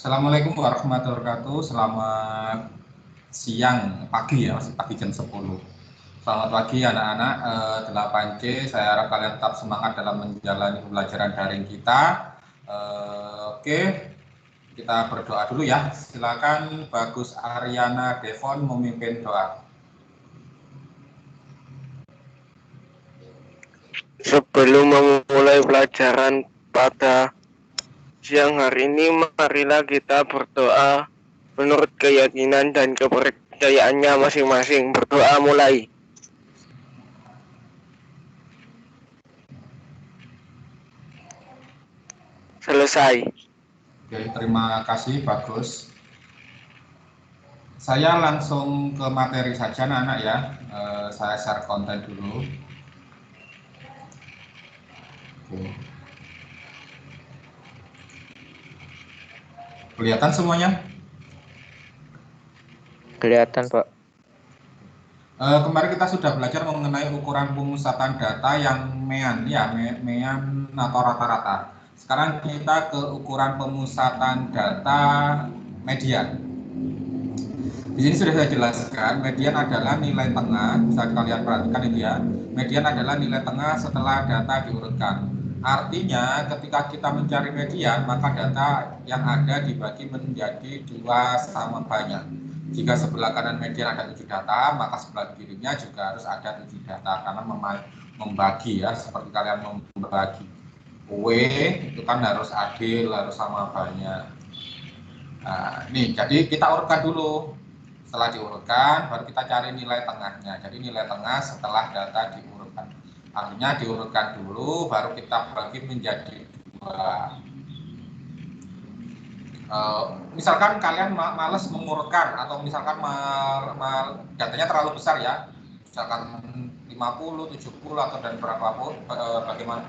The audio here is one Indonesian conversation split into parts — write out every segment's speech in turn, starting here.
Assalamualaikum warahmatullahi wabarakatuh. Selamat siang, pagi ya, masih pagi jam 10. Selamat pagi anak-anak 8C. Saya harap kalian tetap semangat dalam menjalani pembelajaran daring kita. Oke, kita berdoa dulu ya. Silakan Bagus Aryana Devon memimpin doa. Sebelum memulai pelajaran pada siang hari ini, marilah kita berdoa menurut keyakinan dan kepercayaannya masing-masing. Berdoa mulai. Selesai. Oke, terima kasih Bagus. Saya langsung ke materi saja anak-anak ya. Saya share konten dulu. Oke. Kelihatan semuanya? Kelihatan, Pak. Kemarin kita sudah belajar mengenai ukuran pemusatan data yang mean ya, mean atau rata-rata. Sekarang kita ke ukuran pemusatan data median. Di sini sudah saya jelaskan, median adalah nilai tengah, bisa kalian perhatikan ini ya. Median adalah nilai tengah setelah data diurutkan. Artinya ketika kita mencari median, maka data yang ada dibagi menjadi 2 sama banyak. Jika sebelah kanan median ada 7 data, maka sebelah kirinya juga harus ada 7 data, karena membagi ya, seperti kalian membagi kue itu kan harus adil, harus sama banyak. Nah, ini jadi kita urutkan dulu. Setelah diurutkan, baru kita cari nilai tengahnya. Jadi nilai tengah setelah data diurutkan. Artinya diurutkan dulu, baru kita bagi menjadi 2. Misalkan kalian males mengurutkan, atau misalkan datanya terlalu besar ya, misalkan 50, 70 atau dan berapapun, bagaimana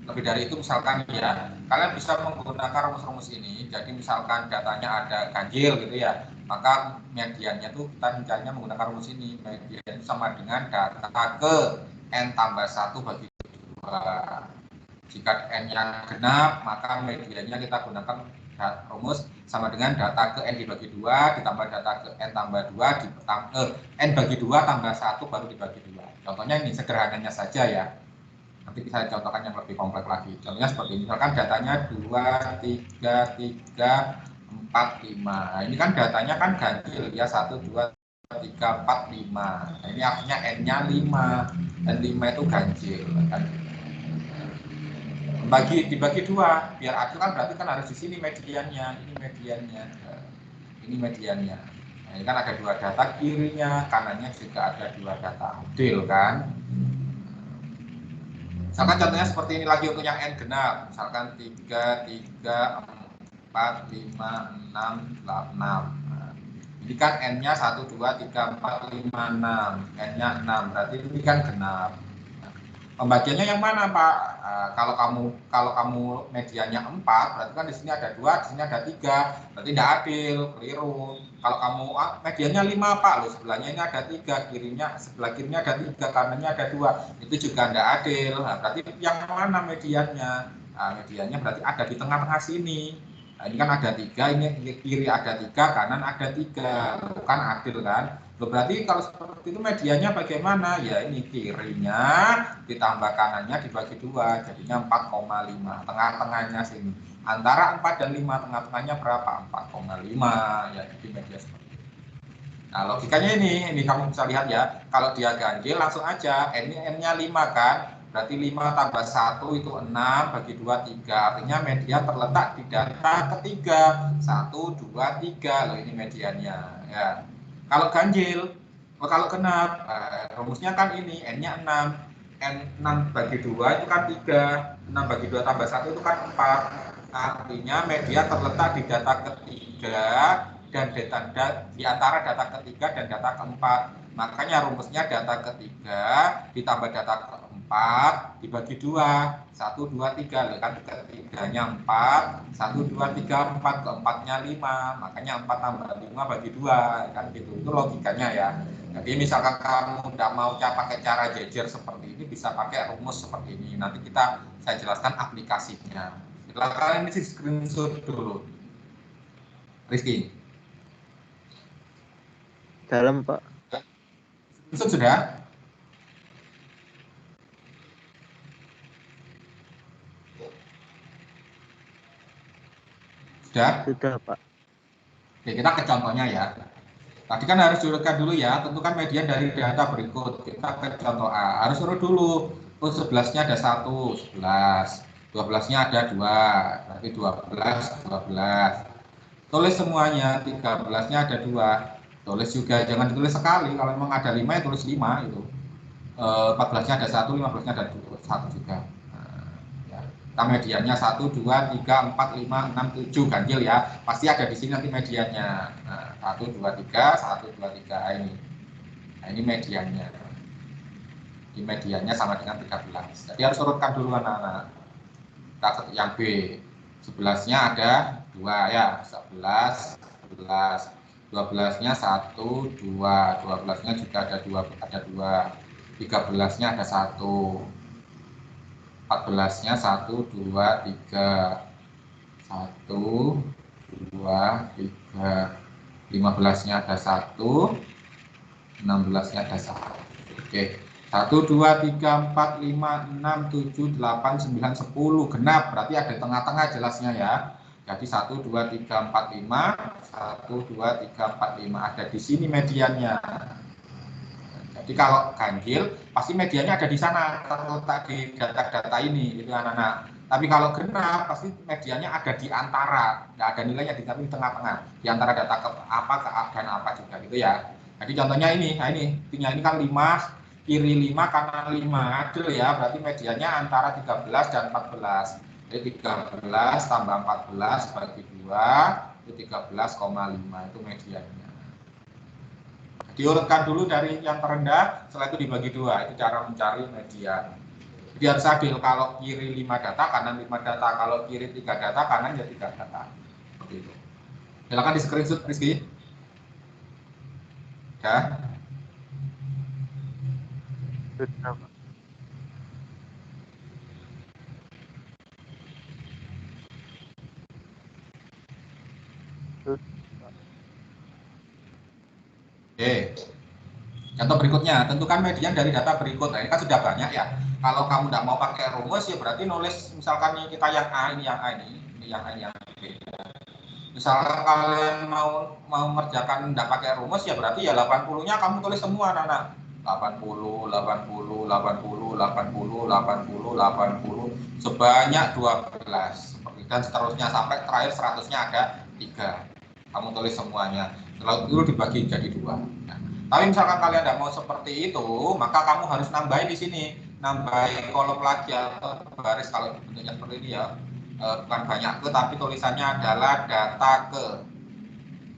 lebih dari itu misalkan ya, kalian bisa menggunakan rumus-rumus ini. Jadi misalkan datanya ada ganjil gitu ya, maka mediannya tuh kita mencarinya menggunakan rumus ini. Median sama dengan data ke n tambah 1 bagi 2. Jika n-nya genap, maka mediannya kita gunakan rumus sama dengan data ke n dibagi 2 ditambah data ke n tambah 2 n bagi 2 tambah 1 baru dibagi 2. Contohnya ini sederhananya saja ya. Nanti bisa contohkan yang lebih kompleks lagi. Contohnya seperti ini, misalkan datanya 2, 3, 3, 4, 5. Nah, ini kan datanya kan ganjil ya, 1, 2, 3, 4, 5. Nah, ini artinya n-nya 5 dan 5 itu ganjil kan. Dibagi 2 biar adil kan, berarti kan harus di sini mediannya, ini mediannya, ini mediannya. Nah, ini kan ada 2 data, kirinya kanannya juga ada 2 data, adil kan. Misalkan contohnya seperti ini lagi untuk yang n genap, misalkan 3, 3, 4, 5, 6, 8, 6. Nah, ini kan n-nya 1, 2, 3, 4, 5, 6, n-nya 6, berarti ini kan genap. Pembagiannya yang mana Pak? Kalau kamu mediannya 4, berarti kan di sini ada 2, di sini ada 3, berarti tidak adil, keliru. Kalau kamu mediannya 5 Pak, loh sebelahnya ini ada 3, sebelah kirinya ada 3, kanannya ada 2, itu juga tidak adil. Nah, berarti yang mana mediannya? Nah, mediannya berarti ada di tengah-tengah sini. Nah, ini kan ada 3, ini kiri ada 3, kanan ada 3, bukan adil kan? Berarti kalau seperti itu mediannya bagaimana? Ya ini kirinya ditambah kanannya dibagi 2, jadinya 4,5. Tengah-tengahnya sini. Antara 4 dan 5, tengah-tengahnya berapa? 4,5. Ya, jadi media seperti itu. Nah, logikanya ini kamu bisa lihat ya. Kalau dia ganjil langsung aja, n-nya 5 kan? Berarti 5 tambah 1 itu 6, bagi 2, 3. Artinya median terletak di data ketiga. 1, 2, 3. Loh ini mediannya. Ya. Kalau ganjil, kalau genap, rumusnya kan ini, n-nya 6. N6 bagi 2 itu kan 3. 6 bagi 2 tambah 1 itu kan 4. Artinya median terletak di data ketiga dan di antara data ketiga dan data keempat. Makanya rumusnya data ketiga ditambah data keempat dibagi 2. 1, 2, 3. Kan ketiganya 4, 1, 2, 3, 4, keempatnya 5. Makanya 4 tambah 5 bagi 2. Kan gitu. Itu logikanya ya. Jadi misalkan kamu tidak mau pakai cara jejer seperti ini, bisa pakai rumus seperti ini. Nanti saya jelaskan aplikasinya. Silakan ini screenshot dulu. Rizky. Dalam, Pak. Sudah? Sudah? Sudah, Pak. Oke, kita ke contohnya ya. Tadi kan harus diurutkan dulu ya, tentukan median dari data berikut. Kita ke contoh A, harus urut dulu. Oh, 11-nya ada 1, 11. 12-nya ada 2, berarti 12, 12. Tulis semuanya, 13-nya ada 2. Tulis juga, jangan ditulis sekali. Kalau memang ada 5, ya tulis 5 itu. 14-nya ada 1, 15-nya ada 1 juga. Ya. Kita mediannya 1, 2, 3, 4, 5, 6, 7 ganjil ya. Pasti ada di sini nanti mediannya. Nah, 1, 2, 3, 1, 2, 3 ini. Nah, ini mediannya. Di mediannya sama dengan 13. Jadi harus urutkan dulu anak-anak. Kita ke yang B. 11-nya ada 2 ya. 11, 11. 12-nya 1, 2. 12-nya juga ada 2. 13-nya ada 1. 14-nya 1, 2, 3. 1, 2, 3. 15-nya ada 1. 16-nya ada 1. Oke. 1, 2, 3, 4, 5, 6, 7, 8, 9, 10. Genap, berarti ada tengah-tengah jelasnya ya. Jadi 1, 2, 3, 4, 5. 1, 2, 3, 4, 5. Ada di sini mediannya. Jadi kalau ganjil, pasti mediannya ada di sana, terletak di data-data ini, itu anak-anak. Tapi kalau genap, pasti mediannya ada di antara, nggak ada nilainya di tengah-tengah, di antara data ke apa ke A dan apa juga gitu ya. Jadi contohnya ini, nah ini kan 5, kiri 5, kanan 5, adil ya, berarti mediannya antara 13 dan 14. Jadi 13 tambah 14 bagi 2, itu 13,5, itu mediannya. Diurutkan dulu dari yang terendah, setelah itu dibagi 2, itu cara mencari median. Jadi harus adil, kalau kiri 5 data, kanan 5 data, kalau kiri 3 data, kanan ya 3 data. Seperti itu. Silakan di screenshot Rizky. Ya. Sudah, Pak. Sudah. Oke. Contoh berikutnya, tentukan median dari data berikut. Nah, ini kan sudah banyak ya. Kalau kamu tidak mau pakai rumus, ya berarti nulis, misalkan kita yang A, ini yang A ini yang A, ini yang B. Misalkan kalian mau mengerjakan tidak pakai rumus, ya berarti ya 80-nya kamu tulis semua anak-anak. 80, 80, 80, 80, 80, 80, sebanyak 12. Dan seterusnya sampai terakhir 100-nya ada 3. Kamu tulis semuanya. Setelah itu dibagi jadi 2. Nah, tapi misalkan kalian tidak mau seperti itu, maka kamu harus nambahin di sini, nambahin kolom lagi atau baris kalau bentuknya seperti ini ya. Bukan banyak ke, tapi tulisannya adalah data ke.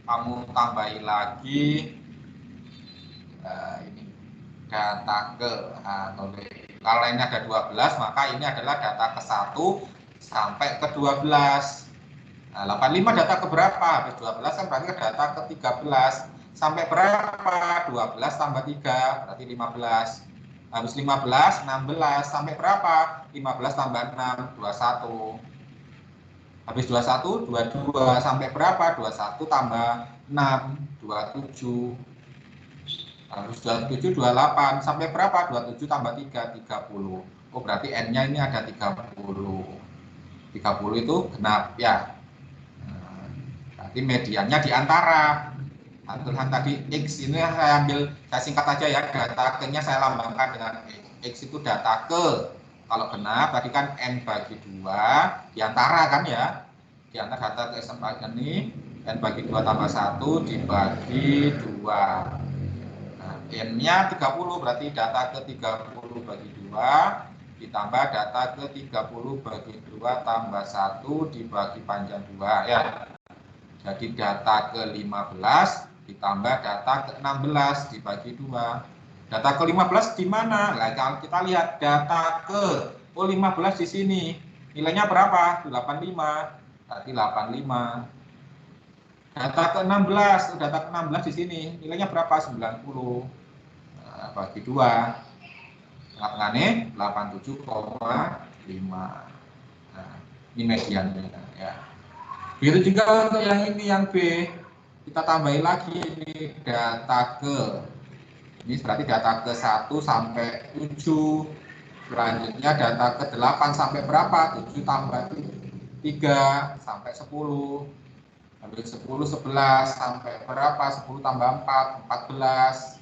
Kamu tambahin lagi ini data ke. Nah, kalau ini ada 12, maka ini adalah data ke 1 sampai ke 12. Nah, 85 data ke berapa? Habis 12 kan berarti data ke 13. Sampai berapa? 12 tambah 3, berarti 15. Habis 15, 16. Sampai berapa? 15 tambah 6, 21. Habis 21, 22. Sampai berapa? 21 tambah 6, 27. Habis 27, 28. Sampai berapa? 27 tambah 3, 30. Oh, berarti N-nya ini ada 30. 30 itu genap ya. Berarti mediannya di antara. Nah, tulisan tadi X ini saya ambil, saya singkat aja ya, data ke-nya saya lambangkan dengan X itu data ke. Kalau genap tadi kan N bagi 2 di antara kan ya. Di antara data ke S4 ini N bagi 2 tambah 1 dibagi 2. Nah, N-nya 30, berarti data ke 30 bagi 2 ditambah data ke 30 bagi 2 tambah 1 dibagi panjang 2 ya. Jadi data ke-15 ditambah data ke-16 dibagi 2. Data ke-15 di mana? Nah, kalau kita lihat data ke-15 di sini. Nilainya berapa? 85. Berarti 85. Data ke-16, data ke-16 di sini. Nilainya berapa? 90. Nah, bagi 2. Tengah-tengahnya 87,5. Nah, ini mediannya ya. Begitu juga untuk yang ini, yang B. Kita tambahin lagi ini data ke. Ini berarti data ke 1 sampai 7. Selanjutnya data ke 8 sampai berapa? 7 tambah 3 sampai 10. Habis 10, 11 sampai berapa? 10 tambah 4, 14.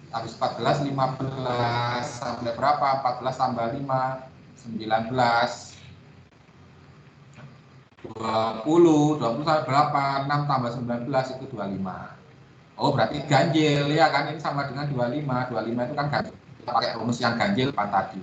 Habis 14, 15 sampai berapa? 14 tambah 5, 19. 20 sampai berapa? 6 tambah 19 itu 25. Oh, berarti ganjil ya kan, ini sama dengan 25. 25 itu kan ganjil. Kita pakai rumus yang ganjil kan tadi.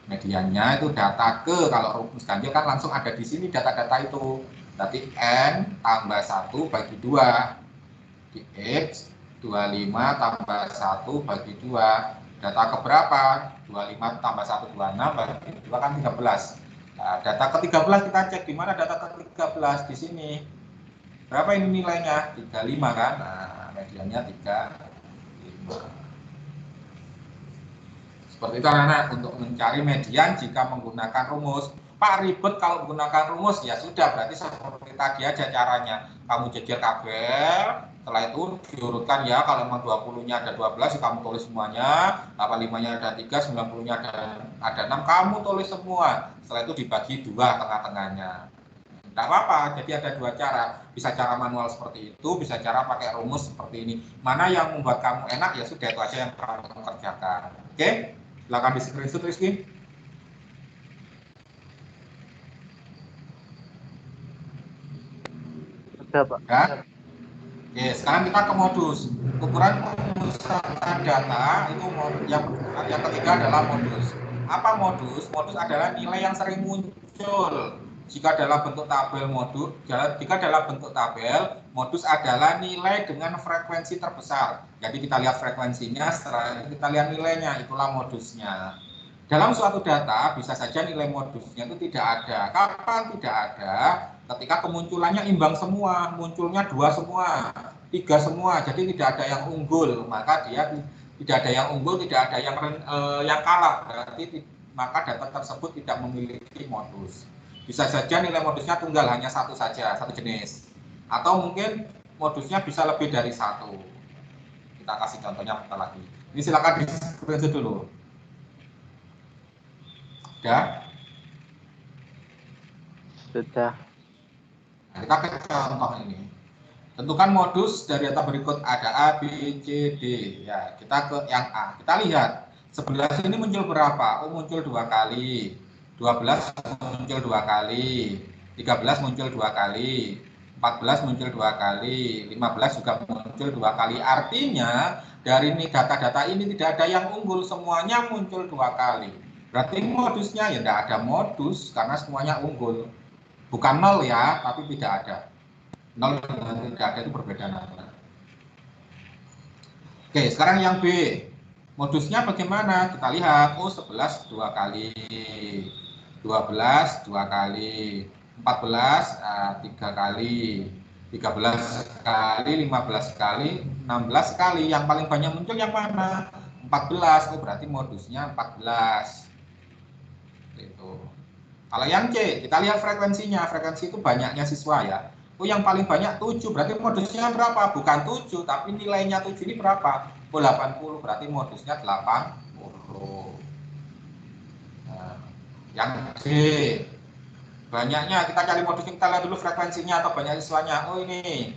Mediannya itu data ke, kalau rumus ganjil kan langsung ada di sini data-data itu. Berarti N tambah 1 bagi 2 di X 25 tambah 1 bagi 2. Data ke berapa? 25 tambah 1 26 bagi 2 kan 13. Nah, data ke-13 kita cek di mana data ke-13 di sini. Berapa ini nilainya? 35 kan? Nah, mediannya 35. Seperti itu anak-anak, untuk mencari median jika menggunakan rumus. Pak, ribet kalau menggunakan rumus, ya sudah, berarti seperti tadi aja caranya. Kamu jejer kabel, setelah itu diurutkan ya, kalau memang 20-nya ada 12, kamu tulis semuanya, 85-nya ada 3, 90-nya ada 6, kamu tulis semua. Setelah itu dibagi 2 tengah-tengahnya. Tidak apa-apa, jadi ada 2 cara. Bisa cara manual seperti itu, bisa cara pakai rumus seperti ini. Mana yang membuat kamu enak, ya sudah itu aja yang kamu kerjakan. Oke? Silakan di screenshot, Rizky. Sudah, Pak. Ya. Oke, sekarang kita ke modus. Ukuran pemusatan data itu yang ketiga adalah modus. Apa modus? Modus adalah nilai yang sering muncul. Jika dalam bentuk tabel modus adalah nilai dengan frekuensi terbesar. Jadi kita lihat frekuensinya, setelah itu kita lihat nilainya, itulah modusnya. Dalam suatu data bisa saja nilai modusnya itu tidak ada. Kapan tidak ada? Ketika kemunculannya imbang semua, munculnya 2 semua, 3 semua, jadi tidak ada yang unggul, maka dia tidak ada yang unggul, tidak ada yang kalah, berarti maka data tersebut tidak memiliki modus. Bisa saja nilai modusnya tunggal, hanya satu saja, satu jenis, atau mungkin modusnya bisa lebih dari 1. Kita kasih contohnya lagi. Ini silakan di dulu. Sudah? Sudah. Nah, kita ke contoh ini. Tentukan modus dari data berikut, ada A, B, C, D. Ya, kita ke yang A. Kita lihat 11 ini muncul berapa? Oh, muncul 2 kali. 12 muncul 2 kali. 13 muncul 2 kali. 14 muncul 2 kali. 15 juga muncul 2 kali. Artinya dari ini data-data ini tidak ada yang unggul, semuanya muncul 2 kali. Berarti modusnya ya tidak ada modus karena semuanya unggul. Bukan 0 ya, tapi tidak ada. 0 dengan tidak ada itu berbeda nama. Oke, sekarang yang B. Modusnya bagaimana? Kita lihat, oh 11 2 kali, 12 2 kali, 14 3 kali, 13 kali, 15 kali, 16 kali. Yang paling banyak muncul yang mana? 14, oh berarti modusnya 14. Itu. Kalau yang C, kita lihat frekuensinya. Frekuensi itu banyaknya siswa ya. Oh, yang paling banyak 7, berarti modusnya berapa? Bukan 7, tapi nilainya 7 ini berapa? Oh, 80, berarti modusnya 80. Nah, yang D, banyaknya, kita cari modusnya, kita lihat dulu frekuensinya atau banyak siswanya. Oh, ini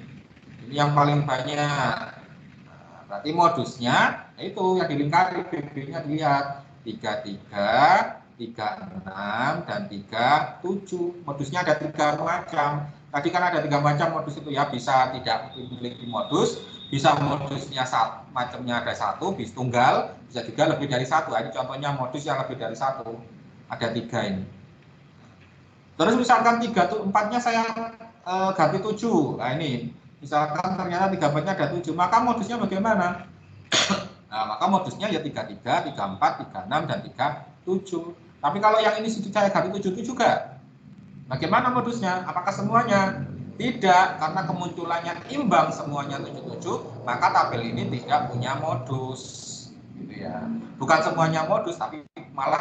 yang paling banyak. Nah, berarti modusnya, itu yang dilingkari, BB-nya dilihat. 33, 36, dan 37. Modusnya ada 3 macam. Tadi kan ada 3 macam modus itu ya, bisa tidak memiliki modus, bisa modusnya macamnya ada 1, bis tunggal, bisa juga lebih dari 1. Ini contohnya modus yang lebih dari 1. Ada 3 ini. Terus misalkan 3 tuh 4-nya saya ganti 7. Nah ini, misalkan ternyata 3-4-nya ada 7, maka modusnya bagaimana? Nah, maka modusnya ya 33, 34, 36, dan 37. Tapi kalau yang ini saya ganti 77 juga. Bagaimana modusnya? Apakah semuanya? Tidak, karena kemunculannya imbang semuanya 77, maka tabel ini tidak punya modus. Gitu ya. Bukan semuanya modus, tapi malah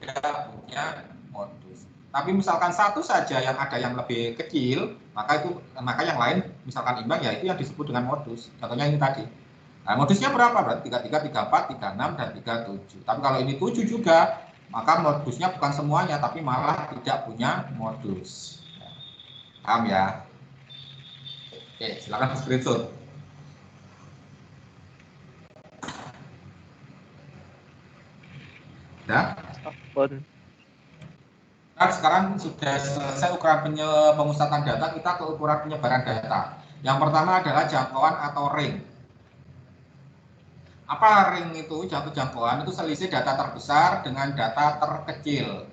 tidak punya modus. Tapi misalkan satu saja yang ada yang lebih kecil, maka yang lain misalkan imbang, ya itu yang disebut dengan modus. Contohnya ini tadi. Nah, modusnya berapa? Berarti 33, 34, 36, dan 37. Tapi kalau ini 7 juga, maka modusnya bukan semuanya, tapi malah tidak punya modus. Paham ya? Oke, silakan screenshot. Sudah? Nah, sekarang sudah selesai ukuran pemusatan data, kita ke ukuran penyebaran data. Yang pertama adalah jangkauan atau ring. Apa ring itu? Jangkauan itu selisih data terbesar dengan data terkecil.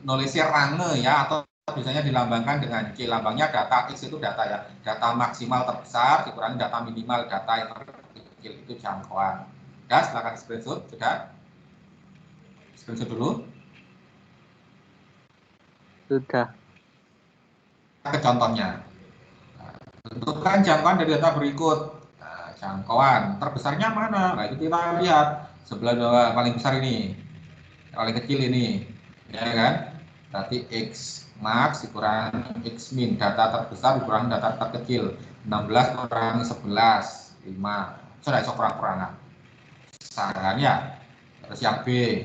Nulisnya range ya, atau biasanya dilambangkan dengan C. Lambangnya data X itu data ya. Data maksimal terbesar dikurangi data minimal data yang terkecil, itu jangkauan. Ya, silakan screenshot. Sudah? Screenshot dulu. Sudah. Ke contohnya. Tentukan jangkauan dari data berikut. Nah, jangkauan terbesarnya mana? Nah, itu kita lihat sebelah bawah paling besar ini, paling kecil ini, ya kan? Berarti X max dikurangi X min, data terbesar dikurangi data terkecil. 16 kurangi 11, 5. Sudah iso kurang-kurangan. Sarannya. Terus yang B,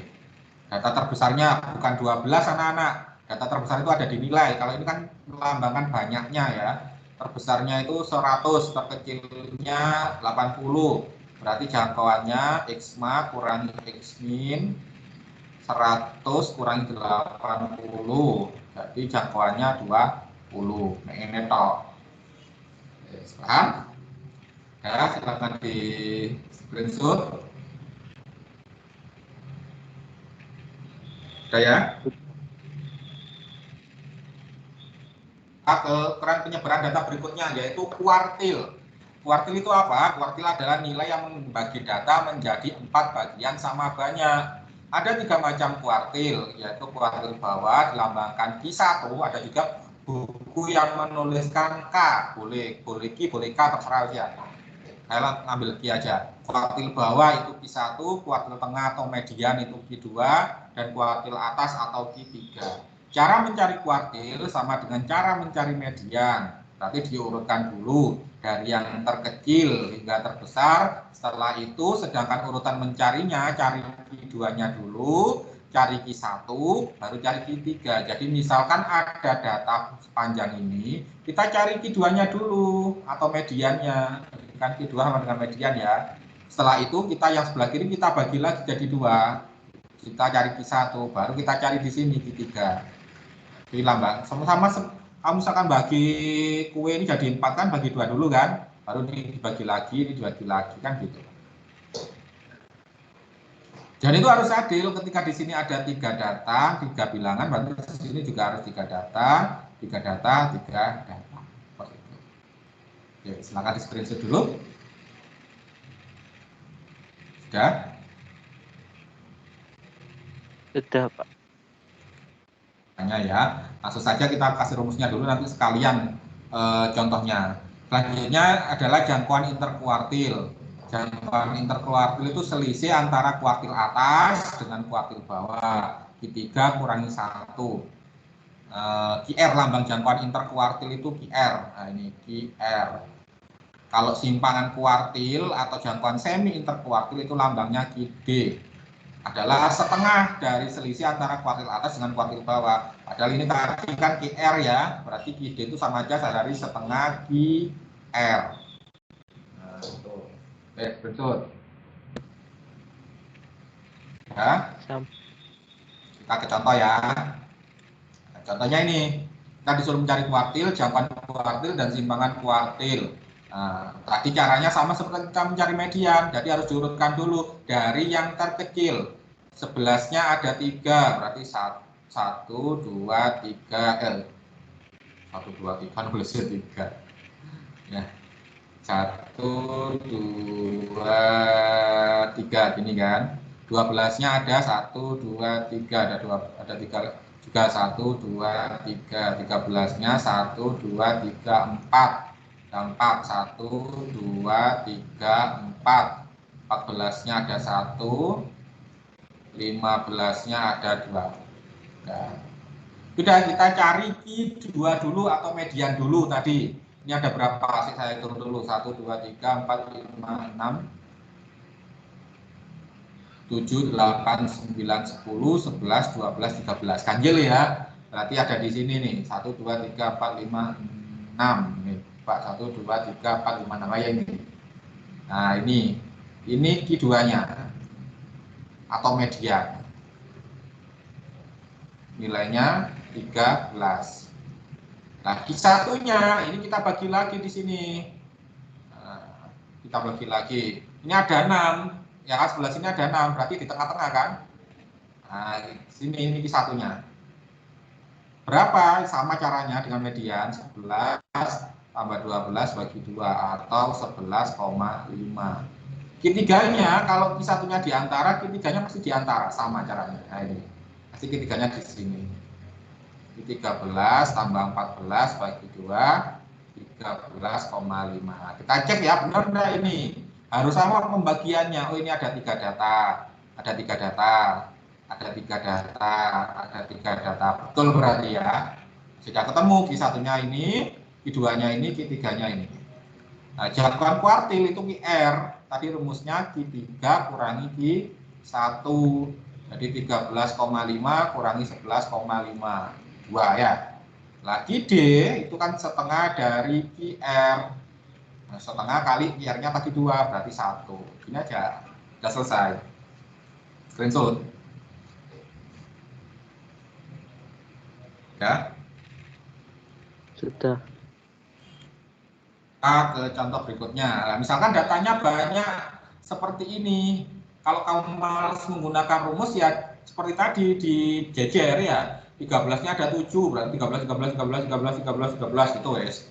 data terbesarnya bukan 12 anak-anak. Data terbesar itu ada di nilai. Kalau ini kan melambangkan banyaknya ya. Terbesarnya itu 100, terkecilnya 80. Berarti jangkauannya X max kurangi X min, 100 kurangi 80. Jadi jangkauannya 20. Nah, ini tok. Paham? Ya, silakan di screenshot. Udah ya? Ke ukuran penyebaran data berikutnya, yaitu kuartil. Kuartil itu apa? Kuartil adalah nilai yang membagi data menjadi 4 bagian sama banyak. Ada 3 macam kuartil, yaitu kuartil bawah dilambangkan Q1, ada juga buku yang menuliskan K, boleh Q, boleh K, terserah aja. Saya ngambil Q aja. Kuartil bawah itu Q1, kuartil tengah atau median itu Q2, dan kuartil atas atau Q3. Cara mencari kuartil sama dengan cara mencari median. Berarti diurutkan dulu dari yang terkecil hingga terbesar. Setelah itu sedangkan urutan mencarinya, cari Q2-nya dulu, cari Q1, baru cari Q3. Jadi misalkan ada data sepanjang ini, kita cari Q2-nya dulu atau mediannya. Kan Q2 sama dengan median ya. Setelah itu kita yang sebelah kiri kita bagi lagi jadi 2. Kita cari Q1, baru kita cari di sini Q3. Jadi lambang sama-sama, kamu misalkan bagi kue ini jadi 4 kan, bagi 2 dulu kan, baru ini dibagi lagi, ini dibagi lagi kan gitu. Jadi itu harus adil. Ketika di sini ada 3 data, 3 bilangan, berarti di sini juga harus 3 data, 3 data, 3 data. Seperti itu. Oke, silakan di screenshot dulu. Sudah? Sudah, Pak. Ya, langsung saja kita kasih rumusnya dulu, nanti sekalian contohnya. Selanjutnya adalah jangkauan interkuartil. Jangkauan interkuartil itu selisih antara kuartil atas dengan kuartil bawah. Q3 kurangi 1. QR, lambang jangkauan interkuartil itu QR. Nah, ini QR. Kalau simpangan kuartil atau jangkauan semi interkuartil itu lambangnya QD. Adalah setengah dari selisih antara kuartil atas dengan kuartil bawah. Padahal ini tadi kan QR ya, berarti QD itu sama aja dari setengah QR. Nah, itu. Betul. Ya. Kita ke contoh ya. Nah, contohnya ini, kita disuruh mencari kuartil, jangkauan kuartil, dan simpangan kuartil. Nah, tadi caranya sama seperti kita mencari median, jadi harus diurutkan dulu dari yang terkecil. 11-nya ada 3, berarti 1, 2, 3, 1, 2, 3, nulisnya 3. Ya, 1, 2, 3, gini kan. 12-nya ada 1, 2, 3, ada 3 juga, 1, 2, 3. 13-nya 1, 2, 3, 4. 4, 1, 2, 3, 4. 14-nya ada 1, 15-nya ada 2. Ya. Sudah, kita cari Q2 dulu atau median dulu tadi. Ini ada berapa? Saya hitung dulu. 1, 2, 3, 4, 5, 6, 7, 8, 9, 10, 11, 12, 13. Ganjil ya. Berarti ada di sini nih. 1, 2, 3, 4, 5, 6. Nih, Pak. 1, 2, 3, 4, 5, 6. Ya ini. Nah, ini Q2-nya. Atau median. Nilainya 13. Nah, Q1-nya ini kita bagi lagi di sini. Nah, kita bagi lagi. Ini ada 6. Ya, sebelah sini ada 6. Berarti di tengah-tengah kan? Nah, sini ini Q1-nya. Berapa? Sama caranya dengan median 11 tambah 12 bagi 2 atau 11,5. Q3-nya kalau Q1-nya di antara, Q3-nya pasti di antara, sama caranya. Nah, ini. Pasti Q3-nya di sini. 13 tambah 14 bagi 2, 13,5. Kita cek ya, benar enggak ini? Harus sama pembagiannya. Oh, ini ada 3 data. Ada 3 data. Ada 3 data. Ada 3 data. Betul berarti ya. Sudah ketemu Q1-nya ini, Q2-nya ini, Q3-nya ini. Nah, jawaban kuartil itu QR. Tadi rumusnya Q3 kurangi Q1. Jadi 13,5 kurangi 11,5. 2 ya. Lagi D itu kan setengah dari QR. Nah, setengah kali QR-nya tadi 2 berarti 1. Gini aja. Sudah selesai. Screenshot. Ya. Sudah. Kita ke contoh berikutnya. Nah, misalkan datanya banyak seperti ini. Kalau kamu malas menggunakan rumus ya seperti tadi di jejer ya. 13-nya ada 7, berarti 13, 13, 13, 13, 13, 13 itu wes.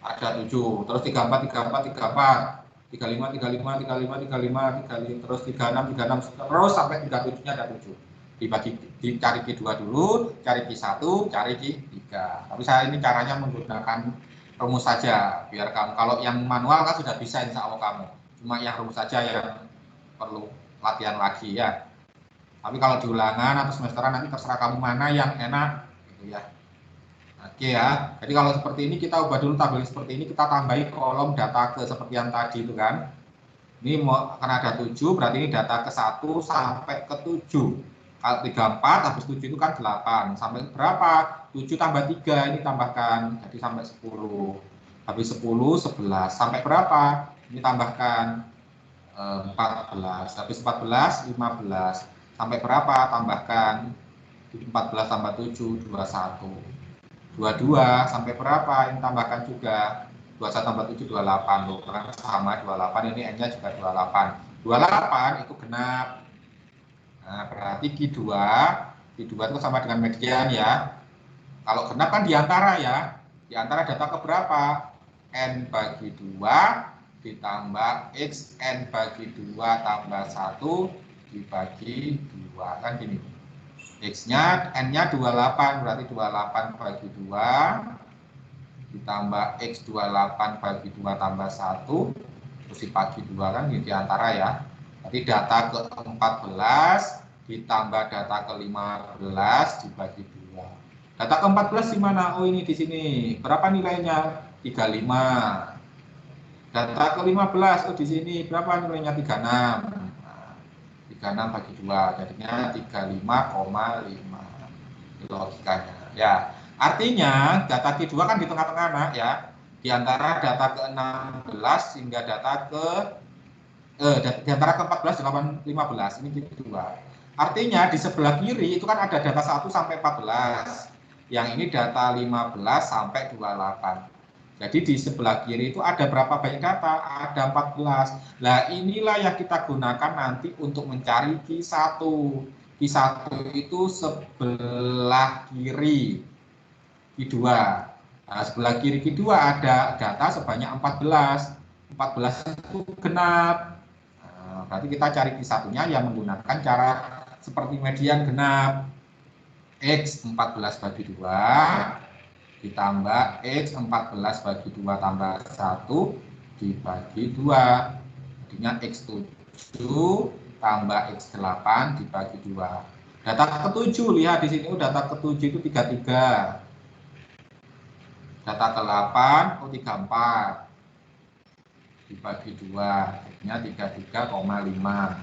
Ada 7, terus 34, 34, 34, 35, 35, 35, 35, 35, terus 36, 36, terus sampai 37-nya ada 7. Dicari Q2 dulu, cari Q1, cari Q3. Tapi saya ini caranya menggunakan rumus saja, biar kamu, kalau yang manual kan sudah bisa insya Allah kamu. Cuma yang rumus saja yang perlu latihan lagi ya. Tapi kalau di ulangan atau semesteran nanti terserah kamu mana yang enak gitu ya. Oke ya, jadi kalau seperti ini kita ubah dulu tabel seperti ini, kita tambahi kolom data ke seperti yang tadi itu kan. Ini mau karena ada 7, berarti ini data ke 1 sampai ke 7. Kalau 34 habis 7 itu kan 8. Sampai berapa? 7 tambah 3 ini tambahkan, jadi sampai 10. Habis 10, 11. Sampai berapa? Ini tambahkan 14. Habis 14, 15. Sampai berapa? Tambahkan 14 tambah 7, 21. 22 sampai berapa? Ini tambahkan juga 21 tambah 7, 28 loh, karena sama 28, ini N-nya juga 28. 28 itu genap. Nah, berarti Q2 itu sama dengan median ya. Kalau genap kan diantara ya. Diantara data ke berapa? N bagi 2 ditambah X N bagi 2 tambah 1 dibagi 2. Kan gini. X-nya, N-nya 28, berarti 28 bagi 2 ditambah X 28 bagi 2 tambah 1 terus dibagi 2 kan ini diantara ya. Jadi data ke 14 ditambah data ke 15 dibagi 2. Data ke 14 di mana? Oh, ini di sini. Berapa nilainya? 35. Data ke 15 oh di sini. Berapa nilainya? 36. 36 bagi 2 jadinya 35,5 logikanya ya. Artinya data Q2 kan di tengah-tengah nak ya, di antara data ke-16 hingga data ke di antara ke-14 8 15 ini Q2. Artinya di sebelah kiri itu kan ada data 1 sampai 14. Yang ini data 15 sampai 28. Jadi di sebelah kiri itu ada berapa banyak data? Ada 14. Nah, inilah yang kita gunakan nanti untuk mencari Q1. Q1 itu sebelah kiri Q2. Nah, sebelah kiri Q2 ada data sebanyak 14. 14 itu genap. Nah, berarti kita cari Q1-nya yang menggunakan cara seperti median genap. X 14 bagi 2 ditambah X 14 bagi 2 tambah 1 dibagi 2. Jadinya X7 tambah X8 dibagi 2. Data ke-7, lihat di sini, data ke-7 itu 33. Data ke-8, 34. Dibagi 2, jadinya 33,5.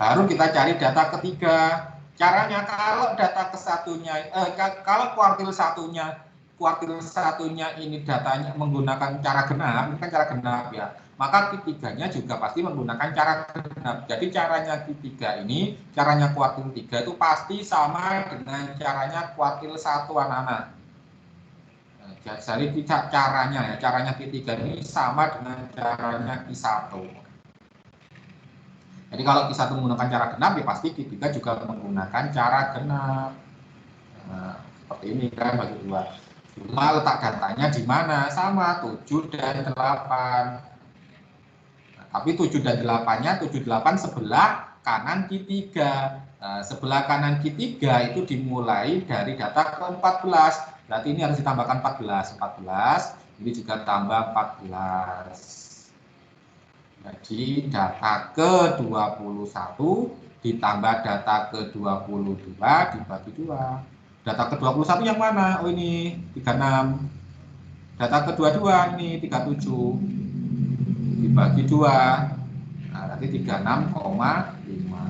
Baru kita cari data ketiga. Caranya kalau data ke-1-nya, kalau kuartil satunya ini datanya menggunakan cara genap, ini kan cara genap ya, maka ketiganya juga pasti menggunakan cara genap. Jadi caranya ketiga ini, caranya kuartil 3 itu pasti sama dengan caranya kuartil 1 anak-anak. Jadi tidak caranya Q3 ini sama dengan caranya Q1. Jadi kalau Q1 menggunakan cara genap, ya pasti Q3 juga menggunakan cara genap. Nah, seperti ini kan bagi 2. Cuma letak datanya di mana? Sama 7 dan 8. Nah, tapi 7 dan 8-nya, 7, 8 sebelah kanan Q3. Nah, sebelah kanan Q3 itu dimulai dari data ke-14. Berarti ini harus ditambahkan 14. Ini juga tambah 14. Jadi data ke-21 ditambah data ke-22 dibagi 2. Data ke-21 yang mana? Oh ini 36. Data ke-22 ini 37. Dibagi 2. Nah, berarti 36,5.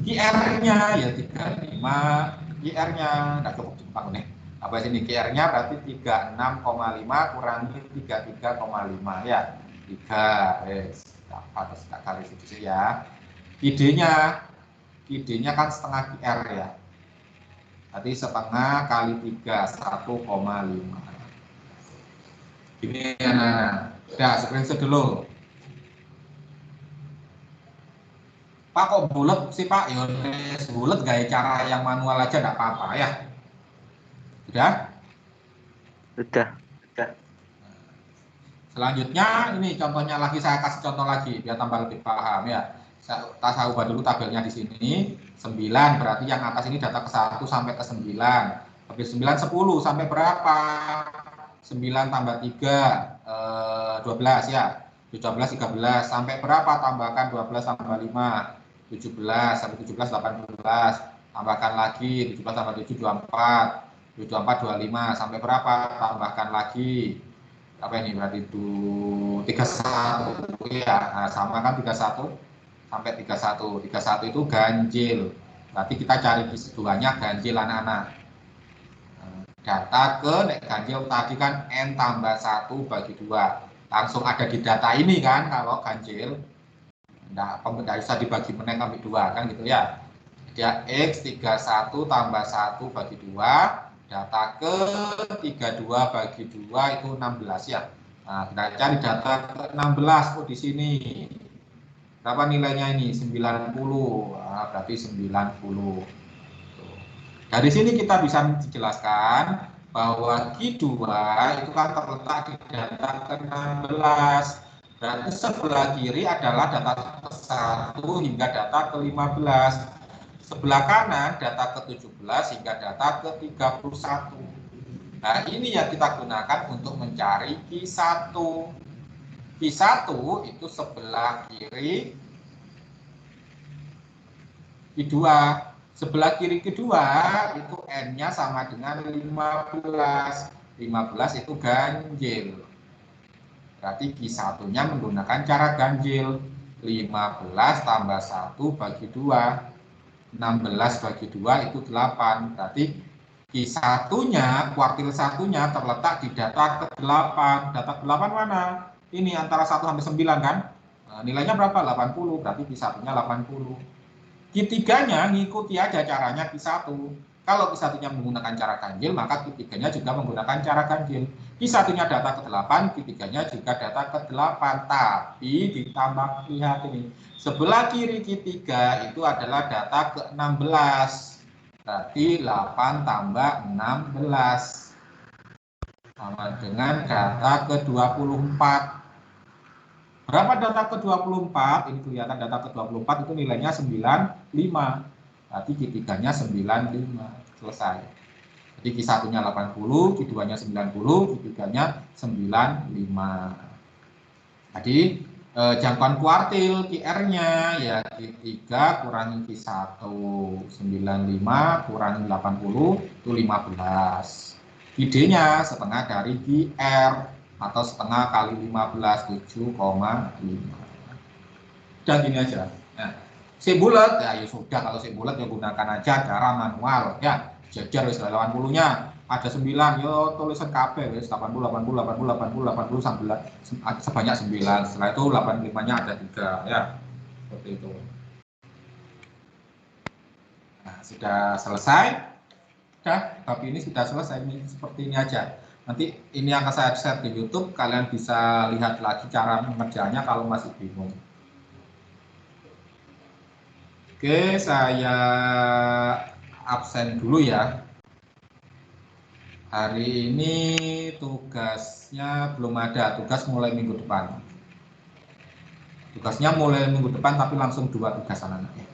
QR-nya ya 35. QR-nya enggak cukup Jepang nih. Apa sini QR-nya berarti 36,5 kurangi 33,5 ya. 3 dapat kali situ ya. ID-nya kan setengah QR ya. Berarti setengah kali 3 1,5. Ini nah, screenshot dulu. Pak kok bulat sih Pak? Ya bulat gaya cara yang manual aja enggak apa-apa ya. Sudah? Sudah. Selanjutnya ini contohnya lagi, saya kasih contoh lagi biar tambah lebih paham ya. Saya ubah dulu tabelnya di sini. 9 berarti yang atas ini data ke-1 sampai ke 9. Habis 9 10 sampai berapa? 9 tambah 3 12 ya. 17 13 sampai berapa? Tambahkan 12 tambah 5 17 sampai 17 18. Tambahkan lagi 17 tambah 7 24. 24 25 sampai berapa? Tambahkan lagi apa ini berarti itu 31 ya. Nah, sama kan 31 sampai 31 itu ganjil, berarti kita cari keduanya ganjil anak-anak. Data ke ganjil tadi kan N tambah 1 bagi 2 langsung ada di data ini kan. Kalau ganjil enggak usah dibagi meneng kami 2 kan gitu ya. Dia X 31 tambah 1 bagi 2. Data ke 32 bagi 2 itu 16 ya. Nah, kita cari data ke 16. Oh, di sini. Berapa nilainya ini? 90. Nah, berarti 90. Dari sini kita bisa menjelaskan bahwa Q2 itu kan terletak di data ke 16. Berarti sebelah kiri adalah data ke 1 hingga data ke 15. Sebelah kanan data ke-17 hingga data ke-31. Nah, ini yang kita gunakan untuk mencari Q1. Q1 itu sebelah kiri Q2. Sebelah kiri kedua itu N-nya sama dengan 15. 15 itu ganjil. Berarti Q1-nya menggunakan cara ganjil. 15 tambah 1 bagi 2. 16 bagi 2 itu 8. Berarti Q1-nya, kuartil 1-nya terletak di data ke-8. Data ke-8 mana? Ini antara 1 sampai 9 kan? Nah, nilainya berapa? 80. Berarti Q1-nya 80. Q3-nya ngikuti aja caranya Q1. Kalau Q1-nya menggunakan cara ganjil, maka Q3-nya juga menggunakan cara ganjil. Q1-nya data ke-8, Q3-nya juga data ke-8. Tapi ditambah, lihat ini. Sebelah kiri Q3 itu adalah data ke-16. Berarti 8 tambah 16. Sama dengan data ke-24. Berapa data ke-24? Ini kelihatan data ke-24 itu nilainya 95. Berarti Q3-nya 95. Selesai. Jadi Q1-nya 80, Q2-nya 90, Q3-nya 95. Jadi Jangkauan kuartil QR-nya ya Q3 kurangi Q1, 95 kurangi 80 itu 15. ID-nya setengah dari QR atau setengah kali 15, 7,5. Dan gini aja. Nah, si bulat ya sudah, kalau si bulat ya gunakan aja cara manual ya. Jajar wis 80-nya. Ada 9, yo tulisan KP wis 80 80 80 80 80 sebanyak 9. Setelah itu 85-nya ada 3 ya. Seperti itu. Nah, sudah selesai. Sudah, tapi ini sudah selesai, ini seperti ini aja. Nanti ini akan saya share di YouTube, kalian bisa lihat lagi cara mengerjakannya kalau masih bingung. Oke, saya absen dulu ya. Hari ini tugasnya belum ada, tugas mulai minggu depan. Tugasnya mulai minggu depan tapi langsung 2 tugas anak-anaknya.